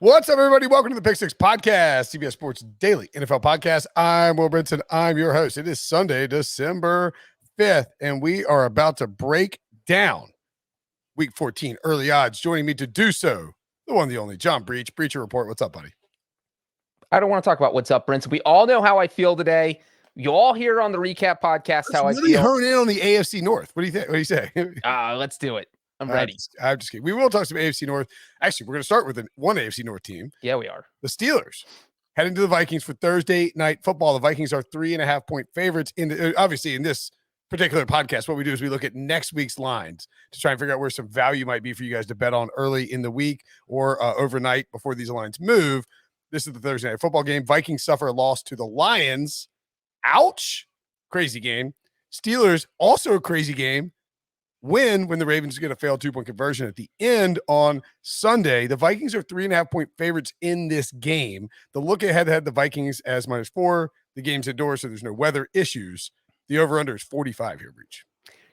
What's up, everybody? Welcome to the Pick Six Podcast, CBS Sports Daily NFL Podcast. I'm Will Brinson. I'm your host. It is Sunday, December 5th, and we are about to break down Week 14 early odds. Joining me to do so, the one, the only, John Breech. Breacher Report. What's up, buddy? I don't want to talk about what's up, Brinson. We all know how I feel today. You all hear on the recap podcast how I feel. Hone in on the AFC North. What do you think? What do you say? Let's do it. I'm ready. I'm just kidding. We will talk some AFC North. Actually, we're going to start with one AFC North team. Yeah, we are. The Steelers heading to the Vikings for Thursday night football. The Vikings are 3.5-point favorites. Obviously, in this particular podcast, what we do is we look at next week's lines to try and figure out where some value might be for you guys to bet on early in the week or overnight before these lines move. This is the Thursday night football game. Vikings suffer a loss to the Lions. Ouch. Crazy game. Steelers, also a crazy game. Win when the Ravens get a failed 2-point conversion at the end on Sunday. The Vikings are 3.5-point favorites in this game. The look ahead had the Vikings as -4. The game's indoors, so there's no weather issues. The over-under is 45 here, Breech.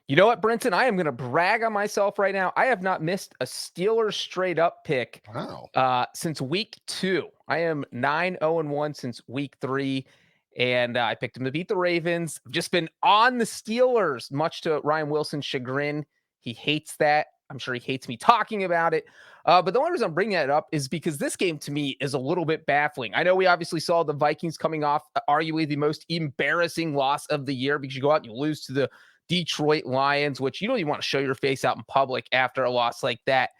You know what, Brinson? I am going to brag on myself right now. I have not missed a Steelers straight-up pick since week 2. I am 9-0-1 since week 3. And I picked him to beat the Ravens. I've just been on the Steelers, much to Ryan Wilson's chagrin. He hates that. I'm sure he hates me talking about it. But the only reason I'm bringing that up is because this game to me is a little bit baffling. I know we obviously saw the Vikings coming off arguably the most embarrassing loss of the year because you go out and you lose to the Detroit Lions, which you don't even want to show your face out in public after a loss like that.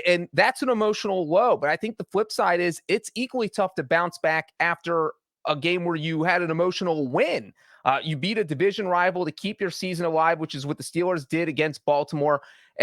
And that's an emotional low. But I think the flip side is it's equally tough to bounce back after a game where you had an emotional win. You beat a division rival to keep your season alive, which is what the Steelers did against Baltimore.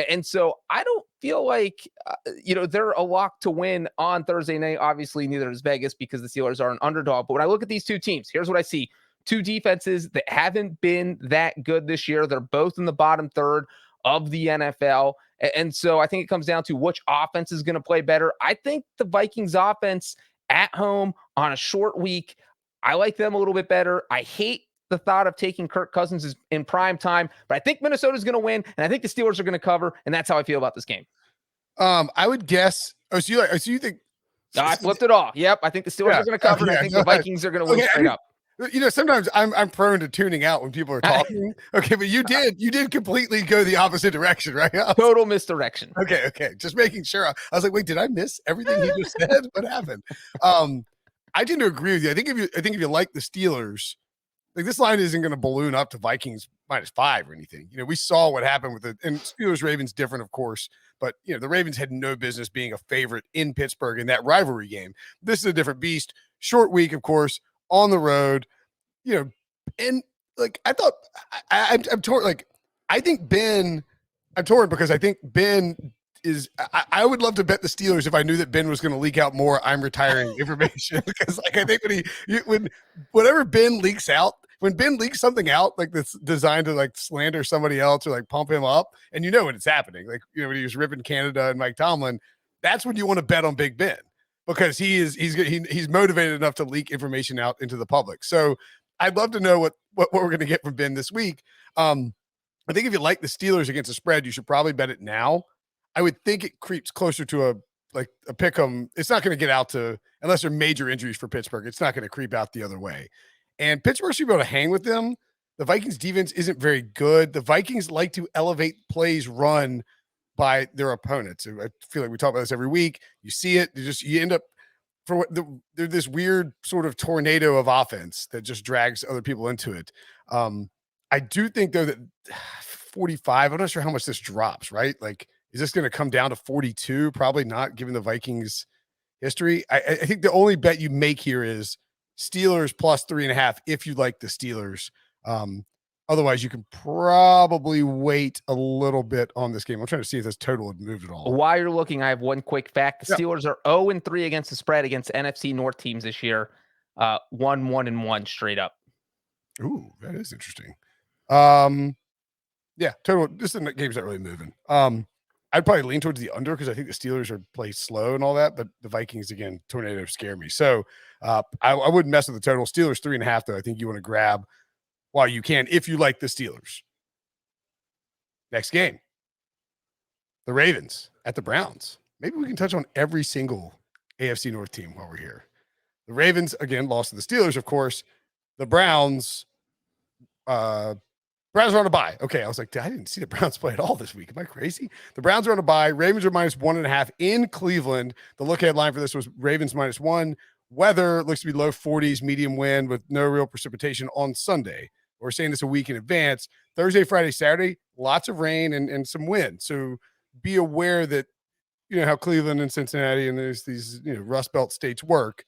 And so I don't feel like, they're a lock to win on Thursday night. Obviously, neither is Vegas because the Steelers are an underdog. But when I look at these two teams, here's what I see. Two defenses that haven't been that good this year. They're both in the bottom third of the NFL. And so I think it comes down to which offense is going to play better. I think the Vikings offense at home on a short week, I like them a little bit better. I hate the thought of taking Kirk Cousins in prime time, but I think Minnesota's going to win, and I think the Steelers are going to cover, and that's how I feel about this game. I would guess. So you think? No, I flipped it all. Yep, I think the Steelers are going to cover, and I think the Vikings are going to win straight up. Sometimes I'm prone to tuning out when people are talking. Okay, but you did completely go the opposite direction, right? Total misdirection. Okay. Just making sure. I was like, wait, did I miss everything you just said? What happened? I tend to agree with you. I think if you like the Steelers, like this line isn't going to balloon up to Vikings -5 or anything. We saw what happened with it, and Steelers Ravens different, of course, but the Ravens had no business being a favorite in Pittsburgh in that rivalry game. This is a different beast. Short week, of course, on the road, and like I thought, I'm torn. Like I think Ben, I'm torn because I think Ben is. I would love to bet the Steelers if I knew that Ben was going to leak out more I'm retiring information because like I think when whatever Ben leaks out. When Ben leaks something out like that's designed to like slander somebody else or like pump him up, and when it's happening, like when he was ripping Canada and Mike Tomlin, that's when you want to bet on Big Ben because he's motivated enough to leak information out into the public. So I'd love to know what we're going to get from Ben this week. I think if you like the Steelers against the spread, you should probably bet it now. I would think it creeps closer to a pick 'em. It's not going to get out to unless there are major injuries for Pittsburgh. It's not going to creep out the other way. And Pittsburgh should be able to hang with them. The Vikings defense isn't very good. The Vikings like to elevate plays run by their opponents. I feel like we talk about this every week. You see it. You end up they're this weird sort of tornado of offense that just drags other people into it. I do think though that 45, I'm not sure how much this drops, right? Like, is this going to come down to 42? Probably not given the Vikings history. I think the only bet you make here is Steelers plus 3.5 if you like the Steelers. Otherwise, you can probably wait a little bit on this game. I'm trying to see if this total had moved at all. While you're looking, I have one quick fact. The Steelers are 0-3 against the spread against NFC North teams this year. 1-1 straight up. Ooh, that is interesting. Yeah, total. This game's not really moving. I'd probably lean towards the under because I think the Steelers are play slow and all that, but the Vikings, again, tornado scare me. So I wouldn't mess with the total. Steelers 3.5, though. I think you want to grab while you can if you like the Steelers. Next game, the Ravens at the Browns. Maybe we can touch on every single AFC North team while we're here. The Ravens, again, lost to the Steelers, of course. The Browns are on a bye. Okay, I was like, I didn't see the Browns play at all this week. Am I crazy? The Browns are on a bye. Ravens are -1.5 in Cleveland. The look-ahead line for this was Ravens -1. Weather looks to be low 40s, medium wind with no real precipitation on Sunday. We're saying this a week in advance. Thursday, Friday, Saturday, lots of rain and some wind. So be aware that, how Cleveland and Cincinnati and there's these, Rust Belt states work.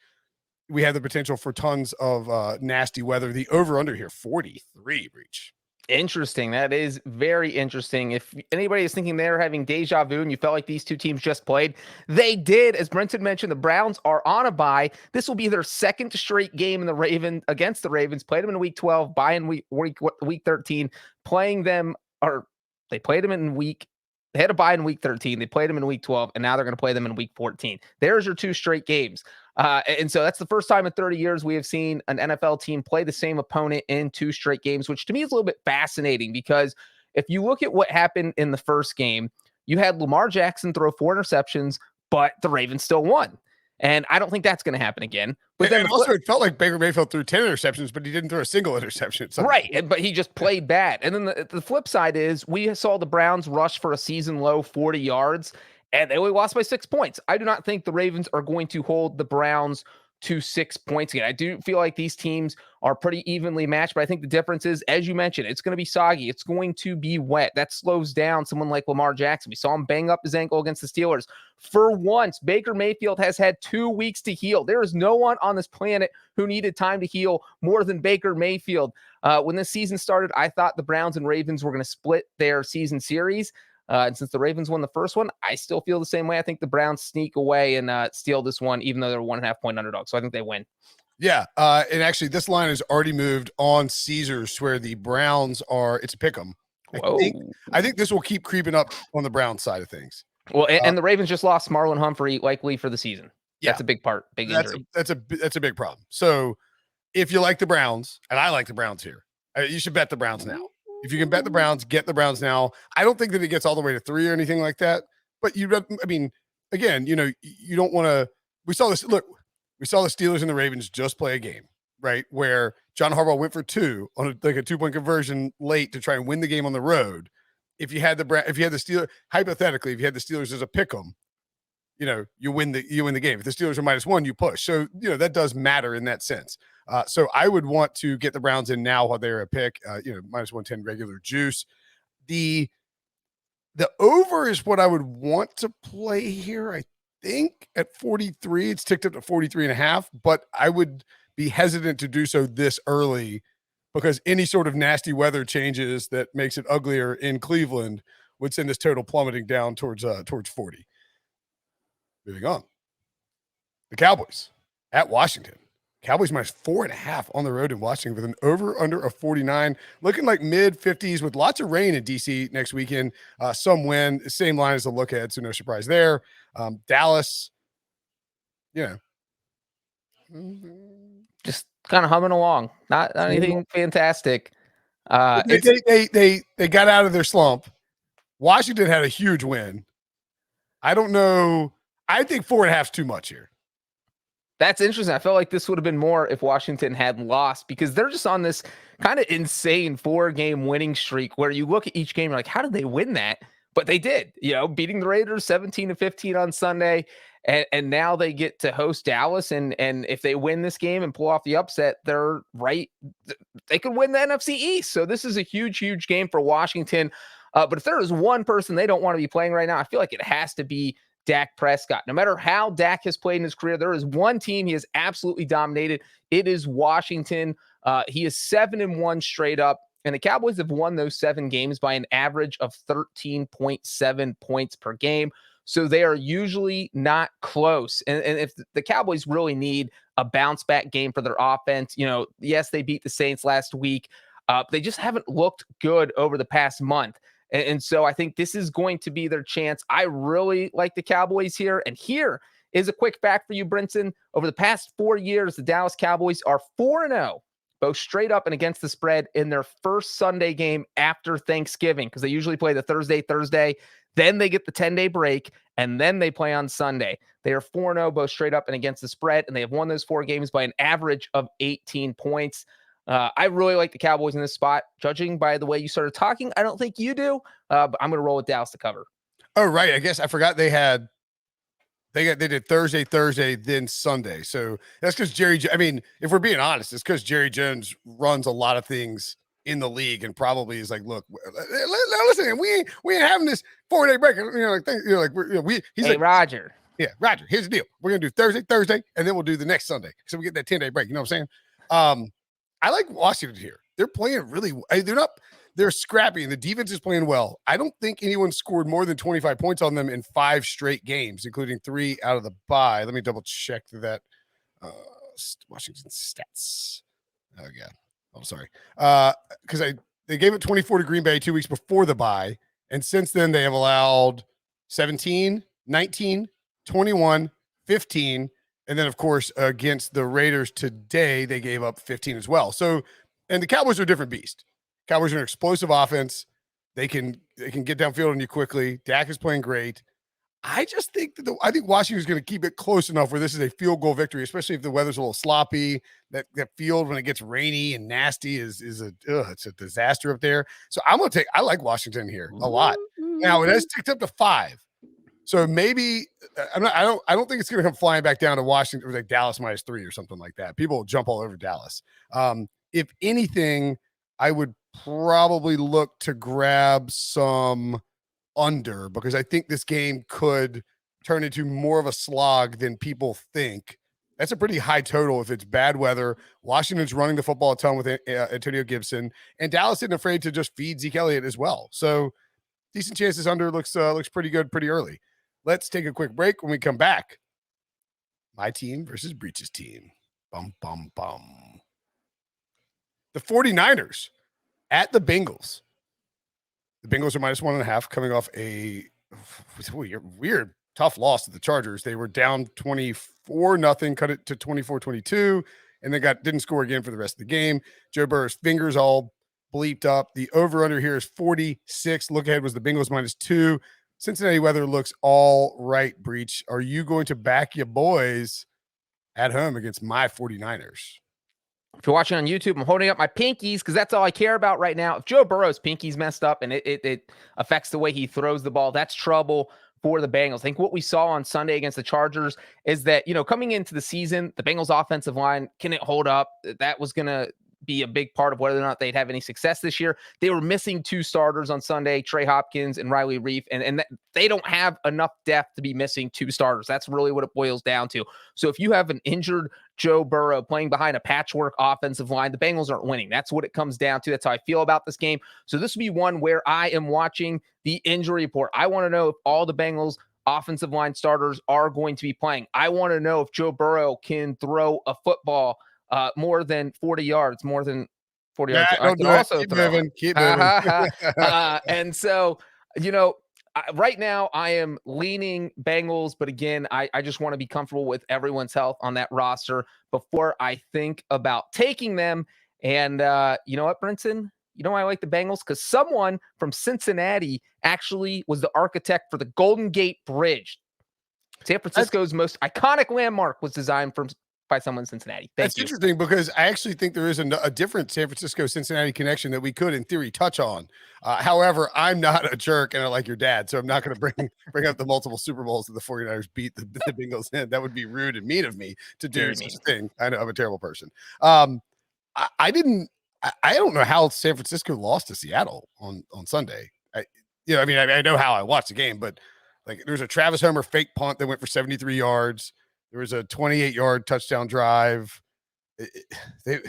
We have the potential for tons of nasty weather. The over-under here, 43, Breech. Interesting. That is very interesting. If anybody is thinking they're having deja vu and you felt like these two teams just played, they did. As Brinson mentioned, the Browns are on a bye. This will be their second straight game against the Ravens. Played them in week 12, bye in week 13, playing them, or they played them in week. They had a bye in week 13. They played them in week 12, and now they're going to play them in week 14. There's your two straight games. And so that's the first time in 30 years we have seen an NFL team play the same opponent in two straight games, which to me is a little bit fascinating because if you look at what happened in the first game, you had Lamar Jackson throw 4 interceptions, but the Ravens still won. And I don't think that's going to happen again. But then also, it felt like Baker Mayfield threw 10 interceptions, but he didn't throw a single interception. Right, but he just played bad. And then the flip side is we saw the Browns rush for a season-low 40 yards, and they only lost by 6 points. I do not think the Ravens are going to hold the Browns to 6 points again. I do feel like these teams are pretty evenly matched, but I think the difference is, as you mentioned, it's going to be soggy. It's going to be wet. That slows down someone like Lamar Jackson. We saw him bang up his ankle against the Steelers. For once, Baker Mayfield has had 2 weeks to heal. There is no one on this planet who needed time to heal more than Baker Mayfield. When this season started, I thought the Browns and Ravens were going to split their season series. And since the Ravens won the first one, I still feel the same way. I think the Browns sneak away and steal this one, even though they're 1.5 point underdogs. So I think they win. Yeah. And actually, this line has already moved on Caesars, where the Browns are. It's a pick 'em. I think this will keep creeping up on the Browns side of things. Well, and the Ravens just lost Marlon Humphrey, likely for the season. Yeah, that's a big part. Big injury. That's a big problem. So if you like the Browns, and I like the Browns here, you should bet the Browns now. If you can bet the Browns, get the Browns now. I don't think that it gets all the way to 3 or anything like that. But again, you don't want to. We saw this. Look, we saw the Steelers and the Ravens just play a game, right? Where John Harbaugh went for 2 on a 2-point conversion late to try and win the game on the road. If you had the Steelers, hypothetically, if you had the Steelers as a pick 'em, you win the game. If the Steelers are -1, you push. So, that does matter in that sense. So I would want to get the Browns in now while they're a pick, -110 regular juice. The over is what I would want to play here. I think at 43, it's ticked up to 43.5, but I would be hesitant to do so this early because any sort of nasty weather changes that makes it uglier in Cleveland would send this total plummeting down towards 40. Moving on. The Cowboys at Washington. Cowboys -4.5 on the road in Washington with an over-under of 49. Looking like mid-50s with lots of rain in D.C. next weekend. Some wind. Same line as the look ahead, so no surprise there. Dallas, just kind of humming along. Not anything fantastic. They got out of their slump. Washington had a huge win. I don't know. I think 4.5 is too much here. That's interesting. I felt like this would have been more if Washington had lost because they're just on this kind of insane 4-game winning streak where you look at each game, you're like, how did they win that? But they did, beating the Raiders 17-15 on Sunday. And now they get to host Dallas. And if they win this game and pull off the upset, they're right. They could win the NFC East. So this is a huge, huge game for Washington. But if there is one person they don't want to be playing right now, I feel like it has to be Dak Prescott. No matter how Dak has played in his career, there is one team he has absolutely dominated. It is Washington. He is 7-1 straight up, and the Cowboys have won those 7 games by an average of 13.7 points per game. So they are usually not close. And if the Cowboys really need a bounce back game for their offense, yes, they beat the Saints last week. They just haven't looked good over the past month. And so I think this is going to be their chance. I really like the Cowboys here. And here is a quick fact for you, Brinson. Over the past 4 years, the Dallas Cowboys are 4-0 both straight up and against the spread in their first Sunday game after Thanksgiving, because they usually play the Thursday, then they get the 10-day break, and then they play on Sunday. They are 4-0 both straight up and against the spread, and they have won those 4 games by an average of 18 points. I really like the Cowboys in this spot. Judging by the way you started talking, I don't think you do, but I'm going to roll with Dallas to cover. Oh, right. I guess I forgot they did Thursday, then Sunday. So that's because if we're being honest, it's because Jerry Jones runs a lot of things in the league and probably is like, look, listen, we ain't having this 4-day break. He's hey, like, Roger. Yeah, Roger, here's the deal. We're going to do Thursday, and then we'll do the next Sunday. So we get that 10-day break. You know what I'm saying? I like Washington here. They're playing really, they're scrappy, and the defense is playing well. I don't think anyone scored more than 25 points on them in 5 straight games, including 3 out of the bye. Let me double check that. Washington stats. Oh, God. Oh, sorry. Because they gave it 24 to Green Bay 2 weeks before the bye, and since then they have allowed 17, 19, 21, 15, and then, of course, against the Raiders today, they gave up 15 as well. So, and the Cowboys are a different beast. Cowboys are an explosive offense. They can get downfield on you quickly. Dak is playing great. I just think I think Washington is going to keep it close enough where this is a field goal victory, especially if the weather's a little sloppy. That field when it gets rainy and nasty it's a disaster up there. So I like Washington here a lot. Now it has ticked up to 5. So maybe I don't think it's going to come flying back down to Washington or like Dallas -3 or something like that. People will jump all over Dallas. If anything, I would probably look to grab some under, because I think this game could turn into more of a slog than people think. That's a pretty high total if it's bad weather. Washington's running the football a ton with Antonio Gibson, and Dallas isn't afraid to just feed Zeke Elliott as well. So decent chances under looks pretty good pretty early. Let's take a quick break. When we come back, my team versus Breech's team. Bum, bum, bum. The 49ers at the Bengals. The Bengals are -1.5, coming off a weird, tough loss to the Chargers. They were down 24-0, cut it to 24-22, and they didn't score again for the rest of the game. Joe Burrow's fingers all bleeped up. The over-under here is 46. Look ahead was the Bengals -2. Cincinnati weather looks all right, Breech. Are you going to back your boys at home against my 49ers? If you're watching on YouTube, I'm holding up my pinkies because that's all I care about right now. If Joe Burrow's pinky's messed up and it affects the way he throws the ball, that's trouble for the Bengals. I think what we saw on Sunday against the Chargers is that, coming into the season, the Bengals offensive line, can it hold up? That was going to be a big part of whether or not they'd have any success this year. They were missing 2 starters on Sunday, Trey Hopkins and Riley Reef, and they don't have enough depth to be missing 2 starters. That's really what it boils down to. So if you have an injured Joe Burrow playing behind a patchwork offensive line, the Bengals aren't winning. That's what it comes down to. That's how I feel about this game. So this will be one where I am watching the injury report. I want to know if all the Bengals offensive line starters are going to be playing. I want to know if Joe Burrow can throw a football more than 40 yards, more than 40 yards. I can also keep moving. And so, right now I am leaning Bengals, but again, I just want to be comfortable with everyone's health on that roster before I think about taking them. And you know what, Brinson? You know why I like the Bengals? Because someone from Cincinnati actually was the architect for the Golden Gate Bridge. San Francisco's most iconic landmark was designed by someone in Cincinnati. That's interesting, because I actually think there is a different San Francisco-Cincinnati connection that we could, in theory, touch on. However, I'm not a jerk, and I like your dad, so I'm not going to bring up the multiple Super Bowls that the 49ers beat the Bengals in. That would be rude and mean of me to do such a thing. I know I'm a terrible person. I don't know how San Francisco lost to Seattle on Sunday. I know how I watched the game, but like there was a Travis Homer fake punt that went for 73 yards. There was a 28-yard touchdown drive. It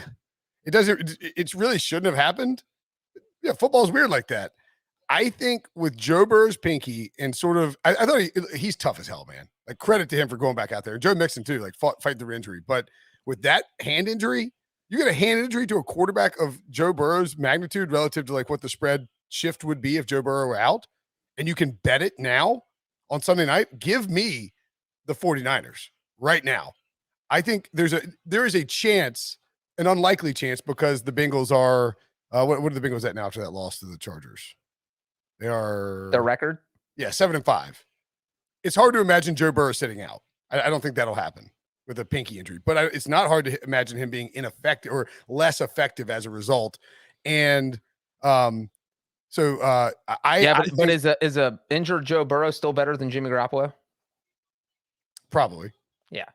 really shouldn't have happened. Yeah, football's weird like that. I think with Joe Burrow's pinky and sort of, I thought he's tough as hell, man. Like, credit to him for going back out there. Joe Mixon too, like fight through injury. But with that hand injury, you get a hand injury to a quarterback of Joe Burrow's magnitude relative to like what the spread shift would be if Joe Burrow were out, and you can bet it now on Sunday night. Give me the 49ers right now. I think there is a chance an unlikely chance because the Bengals are what are the Bengals at now after that loss to the Chargers? They are Their record? Yeah, 7-5. It's hard to imagine Joe Burrow sitting out. I don't think that'll happen with a pinky injury, but it's not hard to imagine him being ineffective or less effective as a result. And so but is a injured Joe Burrow still better than Jimmy Garoppolo? Probably. Yeah.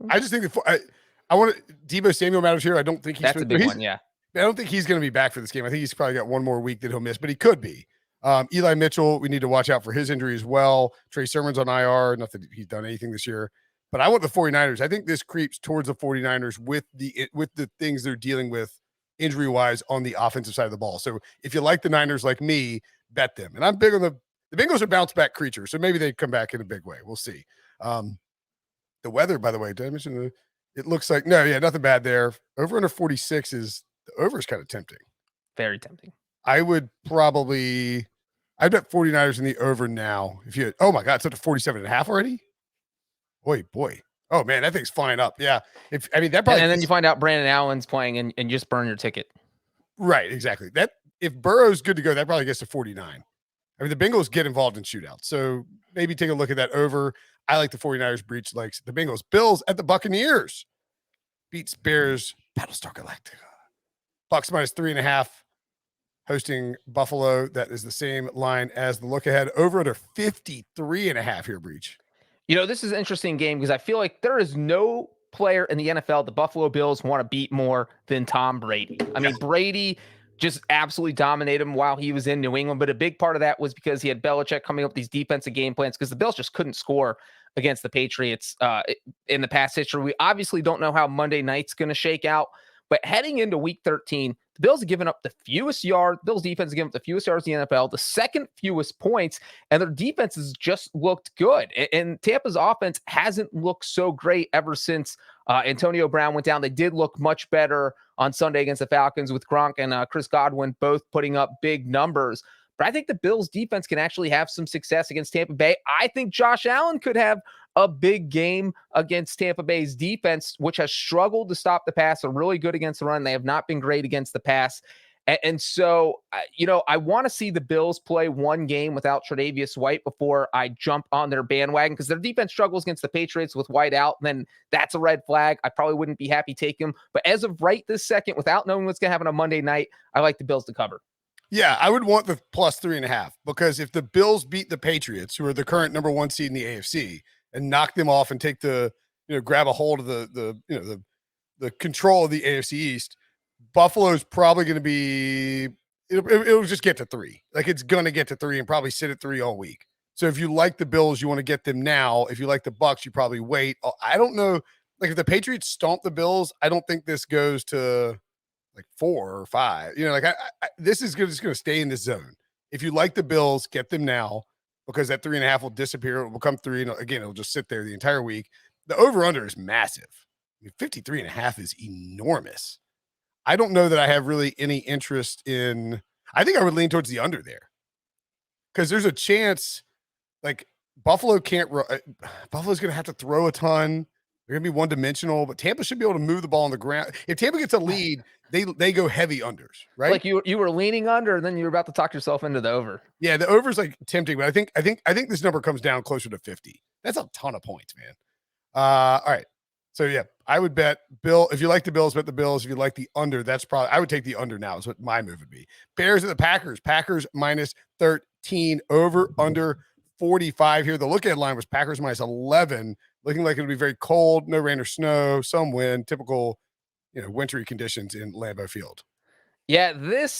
I just think I want Deebo Samuel matters here. I don't think that's a big one. Yeah. I don't think he's going to be back for this game. I think he's probably got one more week that he'll miss, but he could be. Eli Mitchell, we need to watch out for his injury as well. Trey Sermon's on IR. Not that he's done anything this year, but I want the 49ers. I think this creeps towards the 49ers with the things they're dealing with injury-wise on the offensive side of the ball. So if you like the Niners like me, bet them. And I'm big on the Bengals are bounce-back creatures, so maybe they come back in a big way. We'll see. The weather, by the way, did I mention it looks like nothing bad there. Over under 46 the over is kind of tempting. Very tempting. I would probably I'd bet 49ers in the over now. Oh my God, it's up to 47.5 already. Boy. Oh man, that thing's flying up. Yeah. That probably and then you find out Brandon Allen's playing and just burn your ticket. Right, exactly. That if Burrow's good to go, that probably gets to 49. I mean, the Bengals get involved in shootouts. So maybe take a look at that over. I like the 49ers. Breech likes the Bengals. Bills at the Buccaneers. Beats Bears. Battlestar Galactica. Bucs minus 3.5. Hosting Buffalo. That is the same line as the look ahead. Over under 53.5 here, Breech. This is an interesting game because I feel like there is no player in the NFL the Buffalo Bills want to beat more than Tom Brady. I mean, Brady just absolutely dominated him while he was in New England. But a big part of that was because he had Belichick coming up with these defensive game plans because the Bills just couldn't score against the Patriots in the past history. We obviously don't know how Monday night's going to shake out. But heading into week 13, the Bills have given up the fewest yards. Bills defense has given up the fewest yards in the NFL, the second fewest points, and their defense has just looked good. And Tampa's offense hasn't looked so great ever since Antonio Brown went down. They did look much better on Sunday against the Falcons with Gronk and Chris Godwin both putting up big numbers. But I think the Bills defense can actually have some success against Tampa Bay. I think Josh Allen could have a big game against Tampa Bay's defense, which has struggled to stop the pass. They're really good against the run. They have not been great against the pass. And so, I want to see the Bills play one game without Tre'Davious White before I jump on their bandwagon because their defense struggles against the Patriots with White out. Then that's a red flag. I probably wouldn't be happy taking him. But as of right this second, without knowing what's going to happen on Monday night, I like the Bills to cover. Yeah, I would want the plus 3.5 because if the Bills beat the Patriots, who are the current number one seed in the AFC, and knock them off and take grab a hold of the control of the AFC East, Buffalo's probably going to be, it'll just get to 3. Like it's going to get to 3 and probably sit at 3 all week. So if you like the Bills, you want to get them now. If you like the Bucs, you probably wait. I don't know. Like if the Patriots stomp the Bills, I don't think this goes to like 4 or 5. This is just going to stay in this zone. If you like the Bills, get them now because that 3.5 will disappear. It will come 3. And again, it'll just sit there the entire week. The over-under is massive. I mean, 53.5 is enormous. I don't know that I have really any interest in. I think I would lean towards the under there because there's a chance like Buffalo can't. Buffalo's going to have to throw a ton. They're going to be one-dimensional, but Tampa should be able to move the ball on the ground. If Tampa gets a lead, they go heavy unders, right? Like you were leaning under, and then you were about to talk yourself into the over. Yeah, the over is like tempting, but I think this number comes down closer to 50. That's a ton of points, man. All right. So yeah, I would bet Bill. If you like the Bills, bet the Bills. If you like the under, I would take the under now. Is what my move would be. Bears at the Packers. Packers minus 13. Over under 45 here. The look ahead line was Packers minus 11. Looking like it'll be very cold, no rain or snow, some wind, typical, wintry conditions in Lambeau Field. Yeah,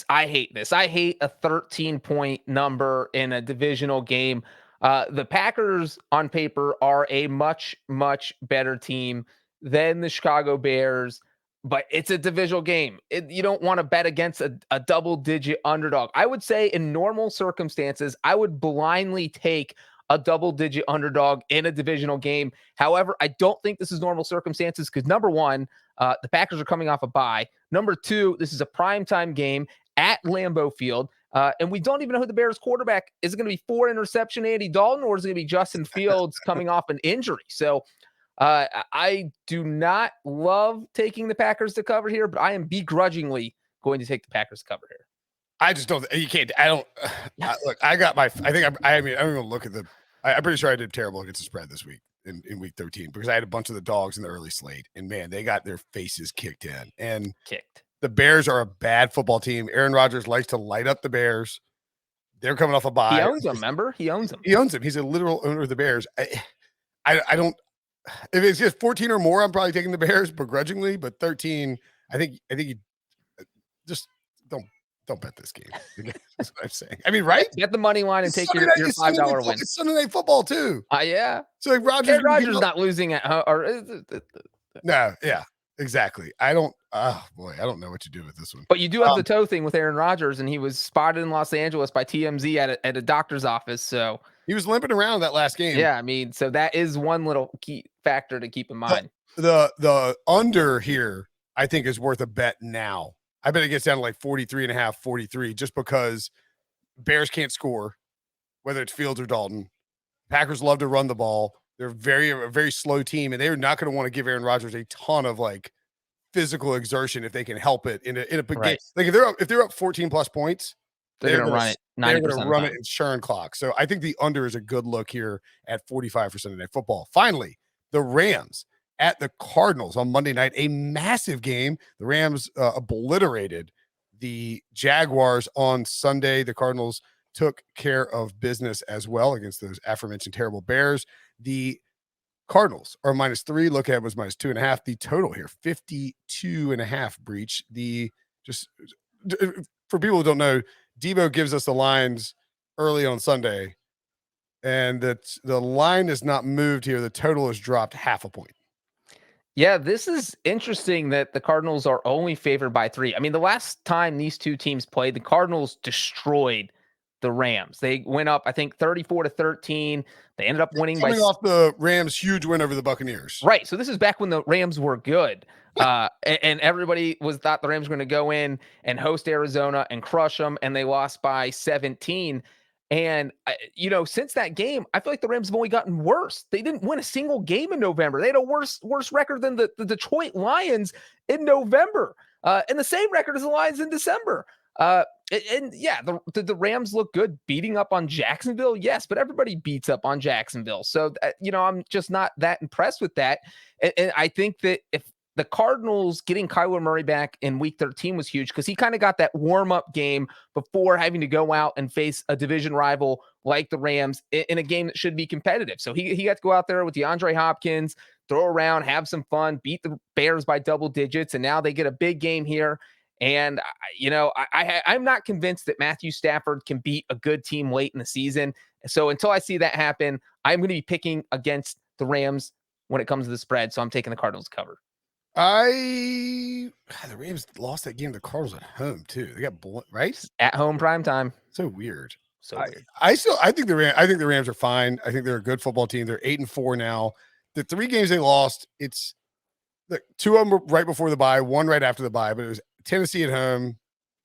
I hate this. I hate a 13-point number in a divisional game. The Packers on paper are a much, much better team than the Chicago Bears, but it's a divisional game. You don't want to bet against a double-digit underdog. I would say in normal circumstances, I would blindly take a double-digit underdog in a divisional game. However, I don't think this is normal circumstances because, number one, the Packers are coming off a bye. Number two, this is a primetime game at Lambeau Field, and we don't even know who the Bears quarterback is. It going to be 4-interception Andy Dalton, or is it going to be Justin Fields coming off an injury? So I do not love taking the Packers to cover here, but I am begrudgingly going to take the Packers to cover here. I just don't. You can't. I don't. Look, I got my. I think. I mean, I'm going to look at the. I'm pretty sure I did terrible against the spread this week in week 13 because I had a bunch of the dogs in the early slate, and man, they got their faces kicked in. And the Bears are a bad football team. Aaron Rodgers likes to light up the Bears. They're coming off a bye. He owns them. Remember, he owns them. He owns them. He's a literal owner of the Bears. I don't. If it's just 14 or more, I'm probably taking the Bears begrudgingly. But 13, I think you just don't bet this game. That's what I'm saying. I mean, right? Get the money line and take your $5 win. It's Sunday Night Football too. Yeah. So like Rodgers not losing at home. No, yeah, exactly. I don't. Oh boy, I don't know what to do with this one. But you do have the toe thing with Aaron Rodgers, and he was spotted in Los Angeles by TMZ at a doctor's office. So he was limping around that last game. Yeah, I mean, so that is one little key factor to keep in mind. The under here, I think, is worth a bet now. I bet it gets down to like 43.5, 43, just because Bears can't score, whether it's Fields or Dalton. Packers love to run the ball. They're a very slow team, and they're not going to want to give Aaron Rodgers a ton of like physical exertion if they can help it in a big game. Like if they're up 14 plus points, they're going to run it. They're going to run it in churn clock. So I think the under is a good look here at 45 for Sunday Night Football. Finally, the Rams at the Cardinals on Monday night, a massive game. The Rams obliterated the Jaguars on Sunday. The Cardinals took care of business as well against those aforementioned terrible Bears. The Cardinals are -3. Look at it was -2.5. The total here, 52.5. Breech. For people who don't know, Debo gives us the lines early on Sunday, and the line is not moved here. The total has dropped 0.5 point. Yeah, this is interesting that the Cardinals are only favored by 3. I mean, the last time these two teams played, the Cardinals destroyed the Rams. They went up, I think, 34-13. They ended up winning coming off the Rams' huge win over the Buccaneers. Right. So this is back when the Rams were good. And everybody thought the Rams were going to go in and host Arizona and crush them, and they lost by 17. And, since that game, I feel like the Rams have only gotten worse. They didn't win a single game in November. They had a worse record than the Detroit Lions in November, and the same record as the Lions in December. The Rams look good beating up on Jacksonville. Yes, but everybody beats up on Jacksonville. So, I'm just not that impressed with that. And I think that if the Cardinals getting Kyler Murray back in week 13 was huge because he kind of got that warm-up game before having to go out and face a division rival like the Rams in a game that should be competitive. So he got to go out there with DeAndre Hopkins, throw around, have some fun, beat the Bears by double digits, and now they get a big game here. And, I'm not convinced that Matthew Stafford can beat a good team late in the season. So until I see that happen, I'm going to be picking against the Rams when it comes to the spread. So I'm taking the Cardinals to cover. The Rams lost that game to the Cardinals at home too. They got right at home prime time. So weird. Weird. I think the Rams are fine. I think they're a good football team. They're 8-4 now. The 3 games they lost, it's like 2 of them were right before the bye, 1 right after the bye, but it was Tennessee at home.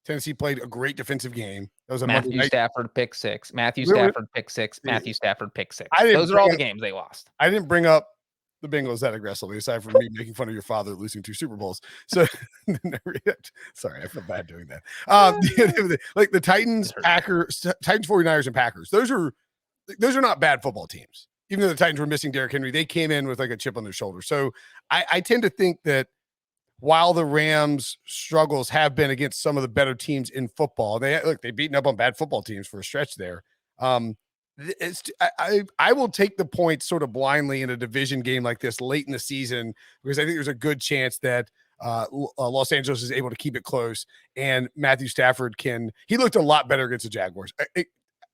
Tennessee played a great defensive game. That was a Matthew Stafford pick 6. Matthew Stafford pick 6. Matthew Stafford pick 6. Those are all the games they lost. I didn't bring up the Bengals that aggressively, aside from me making fun of your father losing 2 Super Bowls. So, sorry, I feel bad doing that. Like the Titans, Packers, Titans, 49ers, and Packers. Those are not bad football teams. Even though the Titans were missing Derrick Henry, they came in with like a chip on their shoulder. So I tend to think that while the Rams' struggles have been against some of the better teams in football, they've beaten up on bad football teams for a stretch there. I will take the points sort of blindly in a division game like this late in the season because I think there's a good chance that Los Angeles is able to keep it close and Matthew Stafford he looked a lot better against the Jaguars.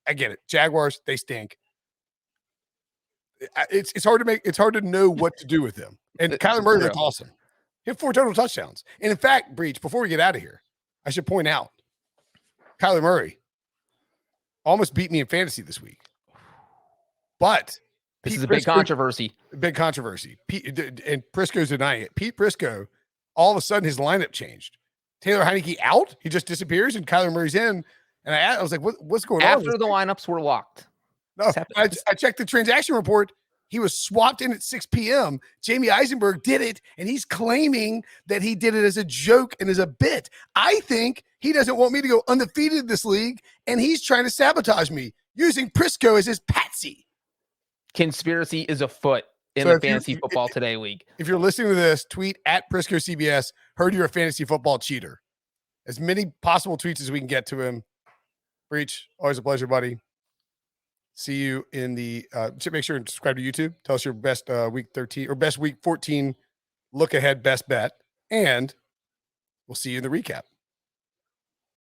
I get it. Jaguars, they stink. It's hard to know what to do with them. And Kyler Murray looked awesome. He had 4 total touchdowns. And in fact, Breech, before we get out of here, I should point out Kyler Murray almost beat me in fantasy this week. But this is a big controversy. Big controversy. And Prisco's denying it. Pete Prisco, all of a sudden, his lineup changed. Taylor Heineke out. He just disappears, and Kyler Murray's in. And I was like, what's going on? After the lineups were locked. No, I checked the transaction report. he was swapped in at 6 p.m. Jamie Eisenberg did it, and he's claiming that he did it as a joke and as a bit. I think he doesn't want me to go undefeated in this league, and he's trying to sabotage me using Prisco as his patsy. Conspiracy is afoot in the Fantasy Football Today League. If you're listening to this, tweet at Prisco CBS, heard you're a fantasy football cheater. As many possible tweets as we can get to him. Breech, always a pleasure, buddy. See you in the make sure and subscribe to YouTube. Tell us your best week 13 or best week 14 look ahead best bet, and we'll see you in the recap.